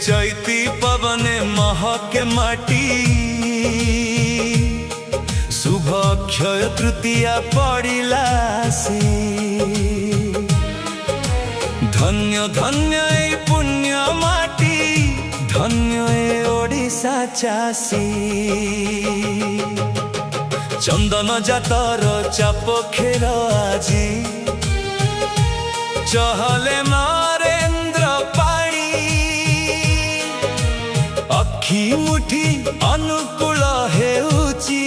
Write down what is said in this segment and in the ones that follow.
चैती पवने महके माटी शुभ अक्षय तृतीया पड़िला से धन्य धन्य ए पुण्य माटी धन्य ए ओडिशा चासी चंदन जातर चाप खेल आजी चहले नरेंद्र पाणी अखी मुठी अनुकूल हेउची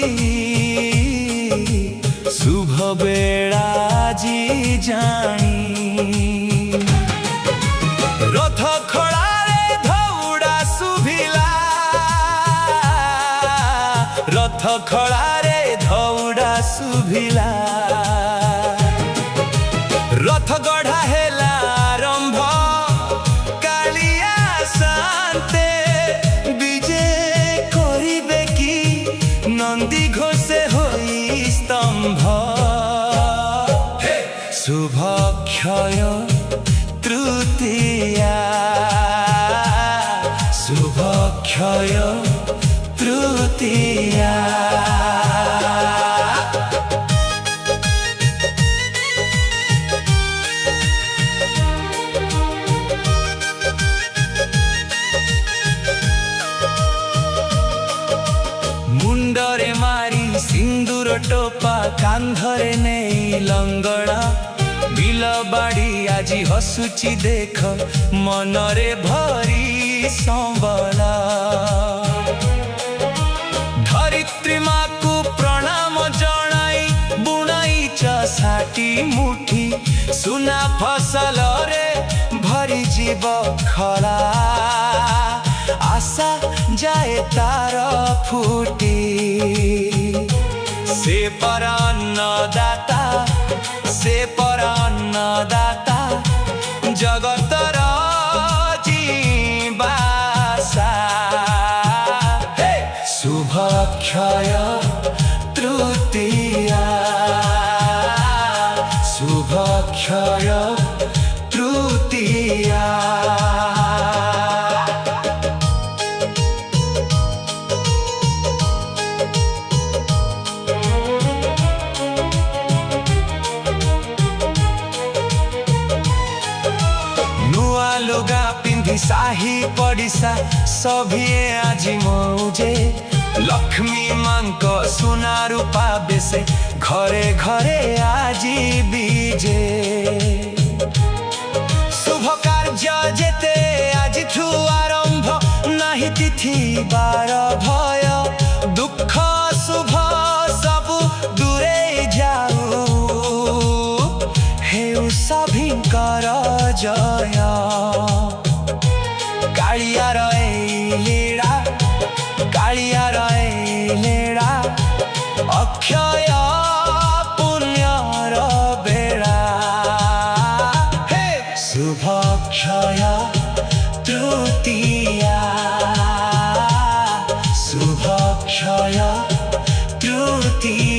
शुभ बेड़ा जी जानी रथ खड़ारे धौड़ा सुभिला रथ खड़ारे धौड़ा सुभिला रथ गढ़ा हेला आरंभ कालिया शांते विजे करिबे कि नंदी घोषे होई स्तंभ शुभ अक्षय तृतीया शुभ अक्षय तृतीया मुंडरे मारी सिंदूर टोपा कांधरे नहीं लंगड़ा बिल बाड़ी आजी हसुची देख मनरे भरी संबला धरित्री माँ को प्रणाम जनाई बुनाई साठी मुठी सुना फसल रे भरी जीव खला आशा जाए तार फूटी से पर अन्नदाता से पर अन्नदाता जगतर जीवासा शुभ अक्षय तृतीया शुभ अक्षय तृतीया लुगा पिंधी साही पड़िसा सभी आज मौजे लक्ष्मी मांक सुना रूपा बेसे घरे घरे आजी बीजे शुभ कार्य जेते आज ठू आरंभ नहीं तिथि बार भय दुख शुभ सब दूरे जाऊ हेउ सभी कर जय कालिया रे लीड़ा कालिया रे लीड़ा अक्षय पुण्य बेड़ा शुभ अक्षय तृतीया शुभ अक्षय तृतीया।